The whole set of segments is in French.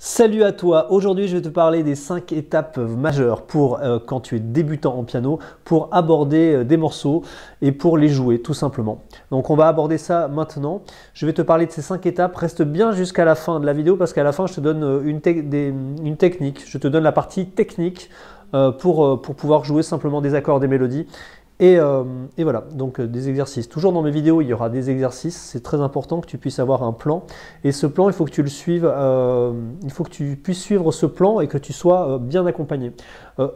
Salut à toi, aujourd'hui je vais te parler des 5 étapes majeures pour quand tu es débutant en piano, pour aborder des morceaux et pour les jouer tout simplement. Donc on va aborder ça maintenant. Je vais te parler de ces 5 étapes, reste bien jusqu'à la fin de la vidéo parce qu'à la fin je te donne une technique, je te donne la partie technique pour pouvoir jouer simplement des accords, des mélodies. Et voilà, donc des exercices. Toujours dans mes vidéos, il y aura des exercices. C'est très important que tu puisses avoir un plan. Et ce plan, il faut que tu le suives. Il faut que tu puisses suivre ce plan et que tu sois bien accompagné.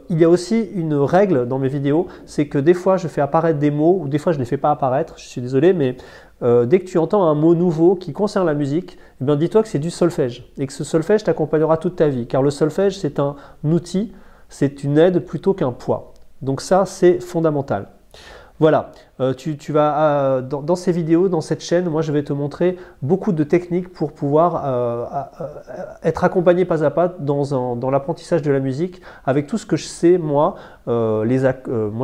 Il y a aussi une règle dans mes vidéos, c'est que des fois, je fais apparaître des mots ou des fois, je ne les fais pas apparaître. Je suis désolé, mais dès que tu entends un mot nouveau qui concerne la musique, eh bien, dis-toi que c'est du solfège et que ce solfège t'accompagnera toute ta vie. Car le solfège, c'est un outil, c'est une aide plutôt qu'un poids. Donc ça, c'est fondamental. Voilà, tu vas dans ces vidéos, dans cette chaîne, moi je vais te montrer beaucoup de techniques pour pouvoir être accompagné pas à pas dans l'apprentissage de la musique avec tout ce que je sais moi. Moi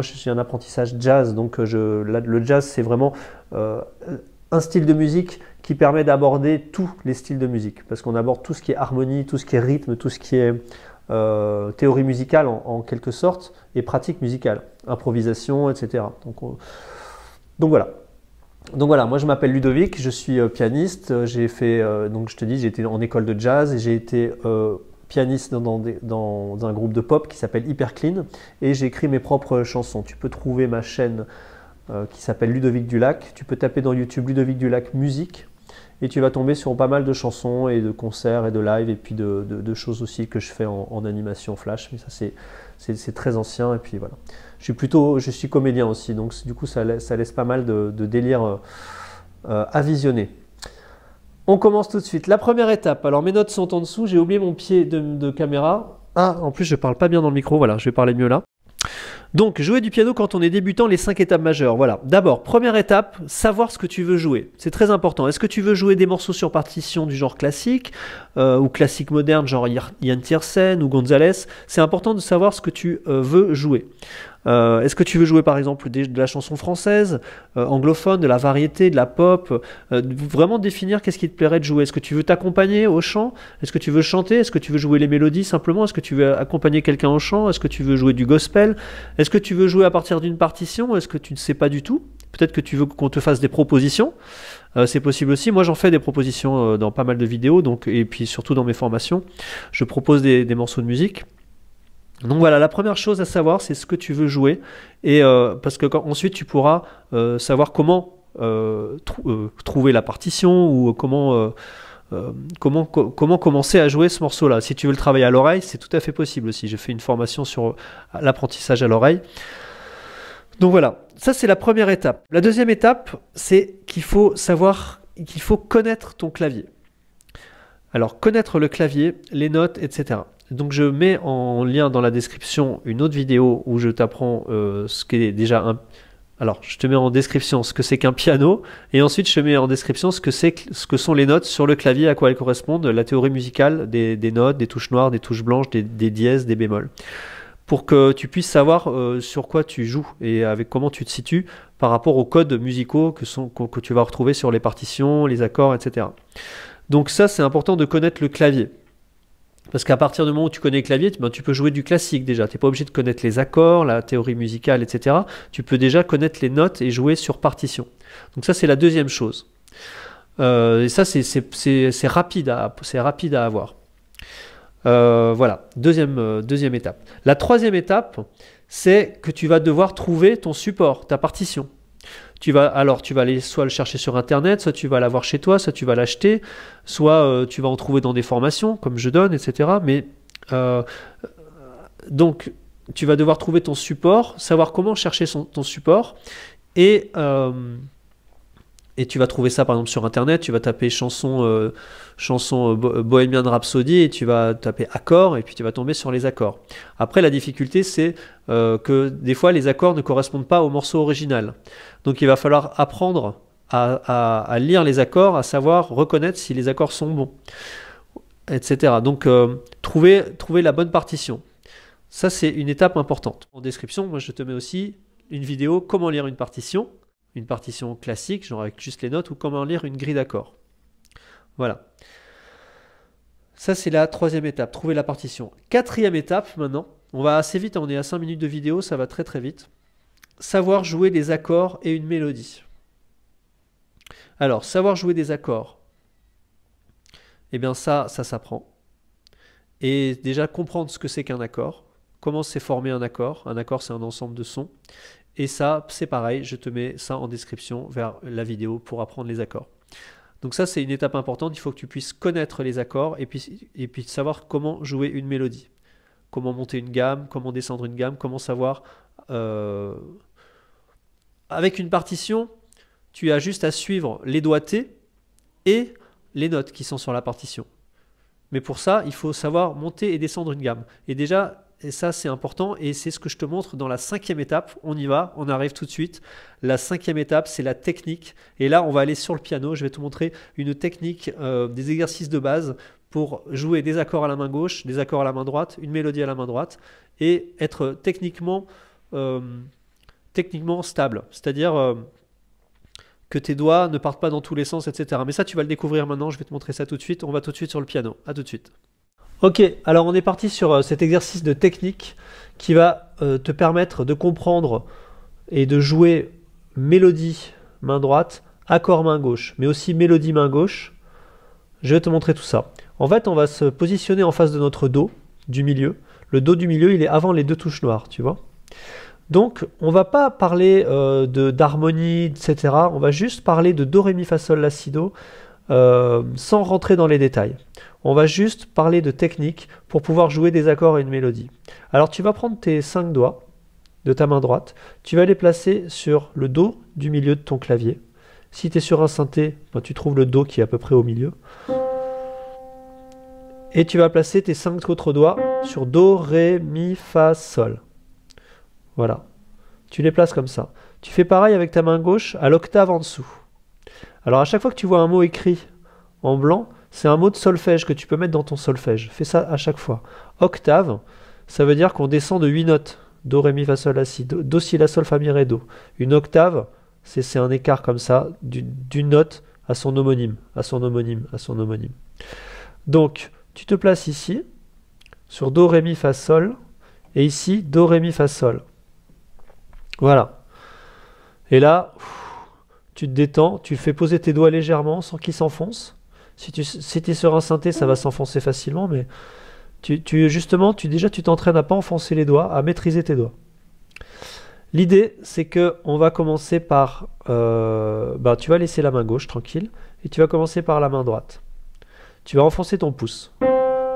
j'ai un apprentissage jazz, donc le jazz c'est vraiment un style de musique qui permet d'aborder tous les styles de musique parce qu'on aborde tout ce qui est harmonie, tout ce qui est rythme, tout ce qui est théorie musicale en quelque sorte et pratique musicale, improvisation, etc. Donc voilà. Donc voilà, moi je m'appelle Ludovic, je suis pianiste, j'ai fait, donc je te dis, j'ai été en école de jazz et j'ai été pianiste dans un groupe de pop qui s'appelle Hyper Clean et j'ai écrit mes propres chansons. Tu peux trouver ma chaîne qui s'appelle Ludovic Dulac, tu peux taper dans YouTube Ludovic Dulac musique et tu vas tomber sur pas mal de chansons et de concerts et de live et puis de choses aussi que je fais en animation flash, mais ça c'est très ancien et puis voilà. Je suis comédien aussi, donc du coup ça laisse pas mal de délire à visionner. On commence tout de suite. La première étape, alors mes notes sont en dessous, j'ai oublié mon pied de caméra. Ah, en plus je parle pas bien dans le micro, voilà, je vais parler mieux là. Donc, jouer du piano quand on est débutant, les 5 étapes majeures. Voilà. D'abord, première étape, savoir ce que tu veux jouer. C'est très important. Est-ce que tu veux jouer des morceaux sur partition du genre classique ou classique moderne, genre Ian Tiersen ou Gonzalez? C'est important de savoir ce que tu veux jouer. Est-ce que tu veux jouer par exemple de la chanson française, anglophone, de la variété, de la pop, vraiment définir qu'est-ce qui te plairait de jouer. Est-ce que tu veux t'accompagner au chant? Est-ce que tu veux chanter? Est-ce que tu veux jouer les mélodies simplement? Est-ce que tu veux accompagner quelqu'un au chant? Est-ce que tu veux jouer du gospel? Est-ce que tu veux jouer à partir d'une partition? Est-ce que tu ne sais pas du tout? Peut-être que tu veux qu'on te fasse des propositions. C'est possible aussi. Moi, j'en fais des propositions dans pas mal de vidéos, et puis surtout dans mes formations. Je propose des morceaux de musique. Donc voilà, la première chose à savoir, c'est ce que tu veux jouer, et parce que ensuite tu pourras savoir comment trouver la partition ou comment commencer à jouer ce morceau-là. Si tu veux le travailler à l'oreille, c'est tout à fait possible aussi. J'ai fait une formation sur l'apprentissage à l'oreille. Donc voilà, ça c'est la première étape. La deuxième étape, c'est qu'il faut connaître ton clavier. Alors connaître le clavier, les notes, etc. Donc je mets en lien dans la description une autre vidéo où je t'apprends ce qu'est déjà un... Alors je te mets en description ce que c'est qu'un piano et ensuite je te mets en description ce que sont les notes sur le clavier, à quoi elles correspondent, la théorie musicale des notes, des touches noires, des touches blanches, des dièses, des bémols. Pour que tu puisses savoir sur quoi tu joues et avec comment tu te situes par rapport aux codes musicaux que tu vas retrouver sur les partitions, les accords, etc. Donc ça c'est important de connaître le clavier. Parce qu'à partir du moment où tu connais le clavier, tu peux jouer du classique déjà. Tu n'es pas obligé de connaître les accords, la théorie musicale, etc. Tu peux déjà connaître les notes et jouer sur partition. Donc ça, c'est la deuxième chose. Et ça, c'est rapide à avoir. Voilà, deuxième étape. La troisième étape, c'est que tu vas devoir trouver ton support, ta partition. Tu vas aller soit le chercher sur internet, soit tu vas l'avoir chez toi, soit tu vas l'acheter, soit tu vas en trouver dans des formations comme je donne, etc. Mais donc tu vas devoir trouver ton support, savoir comment chercher ton support et tu vas trouver ça par exemple sur internet, tu vas taper chanson Bohemian Rhapsody et tu vas taper accords et puis tu vas tomber sur les accords. Après la difficulté c'est que des fois les accords ne correspondent pas au morceau original. Donc il va falloir apprendre à lire les accords, à savoir reconnaître si les accords sont bons, etc. Donc trouver la bonne partition. Ça c'est une étape importante. En description, moi je te mets aussi une vidéo comment lire une partition classique, genre avec juste les notes, ou comment lire une grille d'accords. Voilà. Ça, c'est la troisième étape, trouver la partition. Quatrième étape, maintenant, on va assez vite, on est à 5 minutes de vidéo, ça va très très vite. Savoir jouer des accords et une mélodie. Alors, savoir jouer des accords, eh bien ça s'apprend. Et déjà comprendre ce que c'est qu'un accord, comment c'est formé un accord. Un accord, c'est un ensemble de sons. Et ça, c'est pareil, je te mets ça en description vers la vidéo pour apprendre les accords. Donc ça, c'est une étape importante, il faut que tu puisses connaître les accords et puis savoir comment jouer une mélodie. Comment monter une gamme, comment descendre une gamme, comment savoir... Avec une partition, tu as juste à suivre les doigtés et les notes qui sont sur la partition. Mais pour ça, il faut savoir monter et descendre une gamme. Et déjà, et ça c'est important, et c'est ce que je te montre dans la cinquième étape. On y va, on arrive tout de suite. La cinquième étape, c'est la technique. Et là, on va aller sur le piano. Je vais te montrer une technique, des exercices de base pour jouer des accords à la main gauche, des accords à la main droite, une mélodie à la main droite, et être techniquement stable. C'est-à-dire que tes doigts ne partent pas dans tous les sens, etc. Mais ça, tu vas le découvrir maintenant. Je vais te montrer ça tout de suite. On va tout de suite sur le piano. À tout de suite. Ok, alors on est parti sur cet exercice de technique qui va te permettre de comprendre et de jouer mélodie main droite, accord main gauche, mais aussi mélodie main gauche. Je vais te montrer tout ça. En fait, on va se positionner en face de notre Do du milieu. Le Do du milieu, il est avant les deux touches noires, tu vois. Donc, on ne va pas parler d'harmonie, etc. On va juste parler de Do, Ré, Mi, Fa, Sol, La, Si, Do, sans rentrer dans les détails. On va juste parler de technique pour pouvoir jouer des accords et une mélodie. Alors, tu vas prendre tes 5 doigts de ta main droite, tu vas les placer sur le Do du milieu de ton clavier. Si tu es sur un synthé, ben, tu trouves le Do qui est à peu près au milieu. Et tu vas placer tes 5 autres doigts sur Do, Ré, Mi, Fa, Sol. Voilà. Tu les places comme ça. Tu fais pareil avec ta main gauche à l'octave en dessous. Alors à chaque fois que tu vois un mot écrit en blanc, c'est un mot de solfège que tu peux mettre dans ton solfège. Fais ça à chaque fois. Octave, ça veut dire qu'on descend de 8 notes. Do, Ré, Mi, Fa, Sol, La, Si, Do, Si, La, Sol, Fa, Mi, Ré, Do. Une octave, c'est un écart comme ça, d'une note à son homonyme, à son homonyme, à son homonyme. Donc, tu te places ici, sur Do, Ré, Mi, Fa, Sol, et ici, Do, Ré, Mi, Fa, Sol. Voilà. Et là, tu te détends, tu fais poser tes doigts légèrement sans qu'ils s'enfoncent. Si tu es sur un synthé, ça va s'enfoncer facilement, mais justement, tu t'entraînes à pas enfoncer les doigts, à maîtriser tes doigts. L'idée, c'est que on va commencer par... tu vas laisser la main gauche tranquille, et tu vas commencer par la main droite. Tu vas enfoncer ton pouce,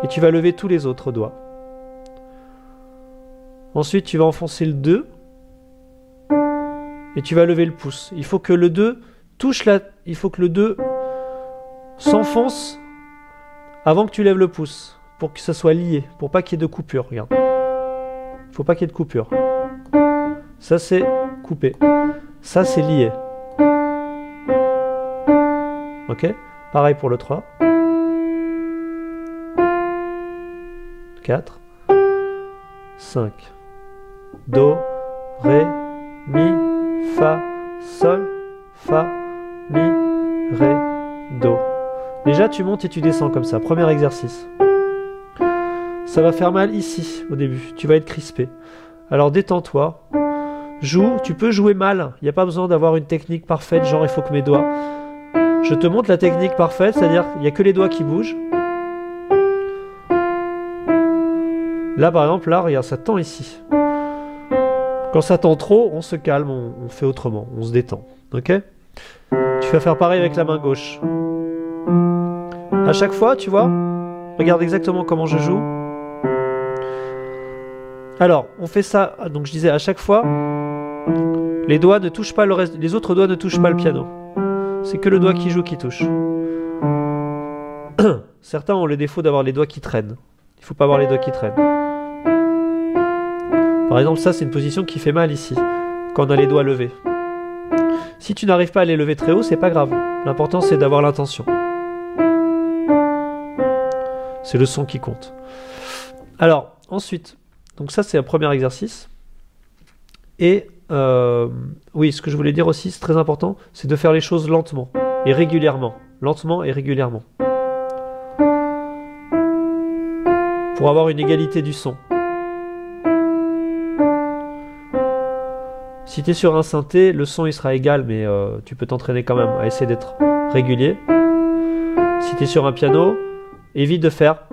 et tu vas lever tous les autres doigts. Ensuite, tu vas enfoncer le 2, et tu vas lever le pouce. Il faut que le 2 il faut que le 2 s'enfonce avant que tu lèves le pouce, pour que ça soit lié, pour pas qu'il y ait de coupure. Regarde. Il faut pas qu'il y ait de coupure. Ça c'est coupé. Ça c'est lié. Ok? Pareil pour le 3. 4. 5. Do, Ré, Mi, Fa, Sol, Fa, Mi, Ré, Do. Déjà, tu montes et tu descends comme ça. Premier exercice. Ça va faire mal ici, au début. Tu vas être crispé. Alors, détends-toi. Joue. Tu peux jouer mal. Il n'y a pas besoin d'avoir une technique parfaite, genre il faut que mes doigts... Je te montre la technique parfaite, c'est-à-dire qu'il n'y a que les doigts qui bougent. Là, par exemple, là, regarde, ça tend ici. Quand ça tend trop, on se calme, on fait autrement, on se détend. Ok? Tu vas faire pareil avec la main gauche. À chaque fois, tu vois, regarde exactement comment je joue. Alors, on fait ça, donc je disais, à chaque fois, les doigts ne touchent pas le reste, les autres doigts ne touchent pas le piano. C'est que le doigt qui joue qui touche. Certains ont le défaut d'avoir les doigts qui traînent. Il ne faut pas avoir les doigts qui traînent. Par exemple, ça, c'est une position qui fait mal ici, quand on a les doigts levés. Si tu n'arrives pas à les lever très haut, c'est pas grave. L'important, c'est d'avoir l'intention. C'est le son qui compte. Alors, ensuite, donc ça, c'est un premier exercice. Et, oui, ce que je voulais dire aussi, c'est très important, c'est de faire les choses lentement et régulièrement. Lentement et régulièrement. pour avoir une égalité du son. Si tu es sur un synthé, le son il sera égal, mais tu peux t'entraîner quand même à essayer d'être régulier. Si tu es sur un piano, évite de faire.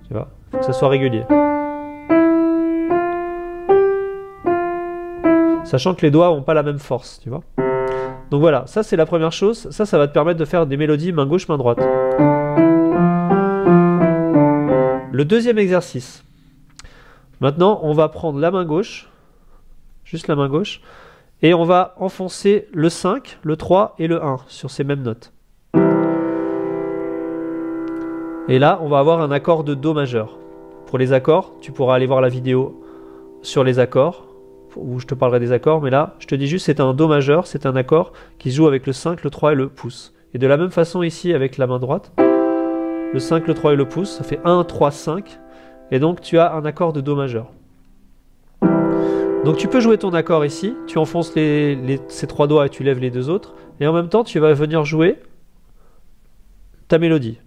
Tu vois, il faut que ça soit régulier. Sachant que les doigts n'ont pas la même force, tu vois. Donc voilà, ça c'est la première chose. Ça va te permettre de faire des mélodies main gauche, main droite. Le deuxième exercice. Maintenant, on va prendre la main gauche, juste la main gauche, et on va enfoncer le 5, le 3 et le 1 sur ces mêmes notes. Et là, on va avoir un accord de Do majeur. Pour les accords, tu pourras aller voir la vidéo sur les accords, où je te parlerai des accords, mais là, je te dis juste c'est un Do majeur, c'est un accord qui se joue avec le 5, le 3 et le pouce. Et de la même façon ici avec la main droite, le 5, le 3 et le pouce, ça fait 1, 3, 5, et donc tu as un accord de Do majeur. Donc tu peux jouer ton accord ici, tu enfonces ces trois doigts et tu lèves les deux autres, et en même temps tu vas venir jouer ta mélodie.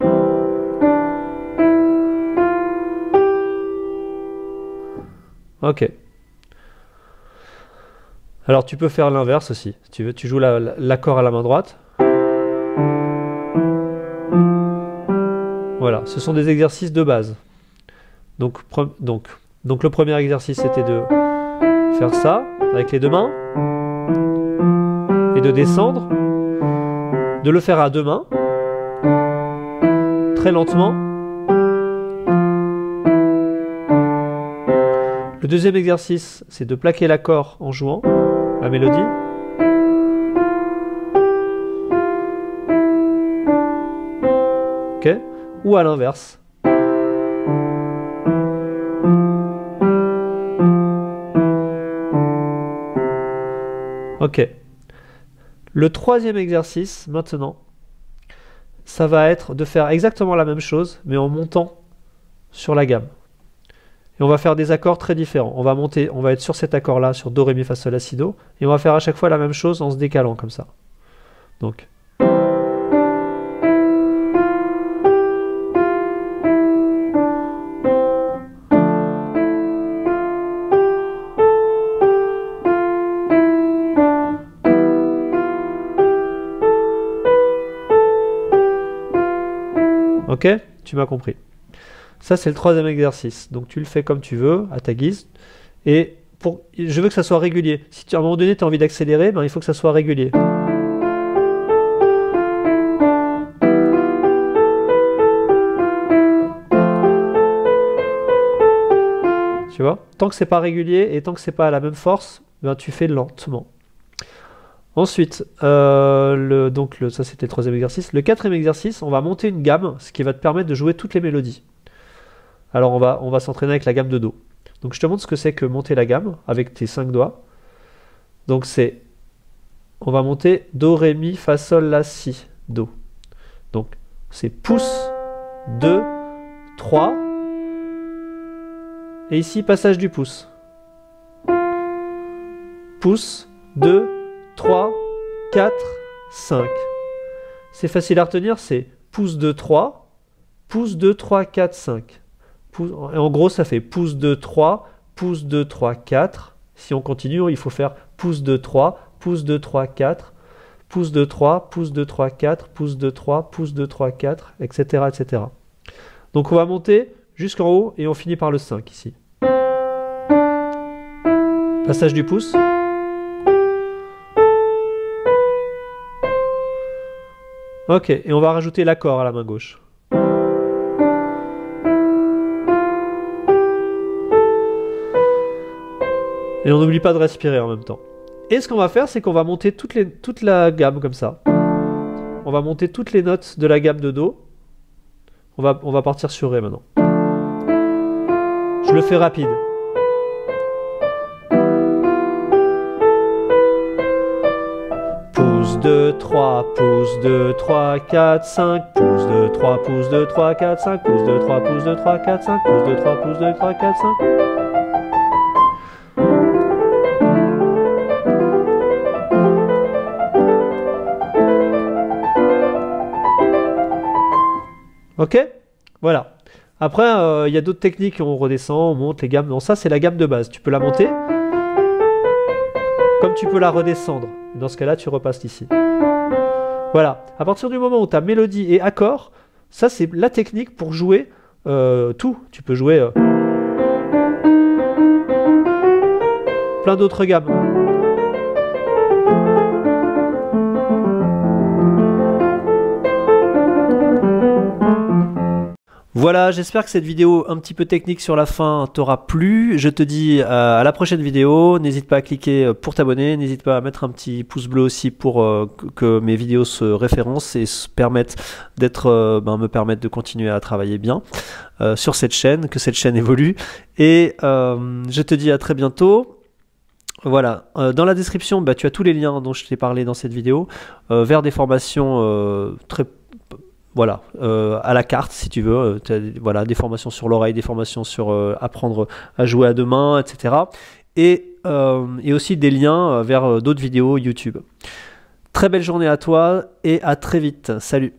Ok. Alors tu peux faire l'inverse aussi. Si tu veux, tu joues l'accord à la main droite. Voilà, ce sont des exercices de base. Donc le premier exercice c'était de faire ça avec les deux mains et de descendre, de le faire à deux mains, très lentement. Le deuxième exercice, c'est de plaquer l'accord en jouant la mélodie. Ok, ou à l'inverse. Ok. Le troisième exercice, maintenant, ça va être de faire exactement la même chose, mais en montant sur la gamme. Et on va faire des accords très différents. On va être sur cet accord-là, sur Do, Ré, Mi, Fa, Sol, La, Si, Do, et on va faire à chaque fois la même chose en se décalant comme ça. Donc. Ok, tu m'as compris. Ça, c'est le troisième exercice. Donc, tu le fais comme tu veux, à ta guise. Et je veux que ça soit régulier. Si à un moment donné, tu as envie d'accélérer, ben, il faut que ça soit régulier. Tu vois? Tant que c'est pas régulier et tant que c'est pas à la même force, ben, tu fais lentement. Ensuite, ça c'était le troisième exercice. Le quatrième exercice, on va monter une gamme, ce qui va te permettre de jouer toutes les mélodies. Alors on va s'entraîner avec la gamme de Do. Donc je te montre ce que c'est que monter la gamme avec tes 5 doigts. Donc on va monter Do, Ré, Mi, Fa, Sol, La, Si, Do. Donc c'est pouce, 2, 3. Et ici, passage du pouce. Pouce, 2, 3, 4, 5. C'est facile à retenir, c'est pouce 2, 3, pouce 2, 3, 4, 5. Et en gros, ça fait pouce 2, 3, pouce 2, 3, 4. Si on continue, il faut faire pouce 2, 3, pouce 2, 3, 4, pouce 2, 3, pouce 2, 3, 4, pouce 2, 3, pouce 2, 3, 4, etc., etc. Donc on va monter jusqu'en haut et on finit par le 5 ici. Passage du pouce. Ok, et on va rajouter l'accord à la main gauche. Et on n'oublie pas de respirer en même temps. Et ce qu'on va faire, c'est qu'on va monter toute la gamme comme ça. On va monter toutes les notes de la gamme de Do. On va partir sur Ré maintenant. Je le fais rapide. Pouce 2, 3, pouce 2, 3, 4, 5, pouce 2, 3, pouce 2, 3, 4, 5, pouce 2, 3, pouce 2, 3, 4, 5, pouce 2, 3, pouce 2, 3, 4, 5. Ok? Voilà. Après, il y a d'autres techniques, on redescend, on monte les gammes. Non, ça c'est la gamme de base. Tu peux la monter, comme tu peux la redescendre. Dans ce cas-là, tu repasses ici. Voilà. À partir du moment où tu as mélodie et accord, ça c'est la technique pour jouer tout. Tu peux jouer plein d'autres gammes. Voilà, j'espère que cette vidéo un petit peu technique sur la fin t'aura plu. Je te dis à la prochaine vidéo. N'hésite pas à cliquer pour t'abonner. N'hésite pas à mettre un petit pouce bleu aussi pour que mes vidéos se référencent et me permettre de continuer à travailler bien sur cette chaîne, que cette chaîne évolue. Et je te dis à très bientôt. Voilà, dans la description, tu as tous les liens dont je t'ai parlé dans cette vidéo vers des formations voilà, à la carte si tu veux, voilà, des formations sur l'oreille, des formations sur apprendre à jouer à deux mains, etc. Et aussi des liens vers d'autres vidéos YouTube. Très belle journée à toi et à très vite. Salut!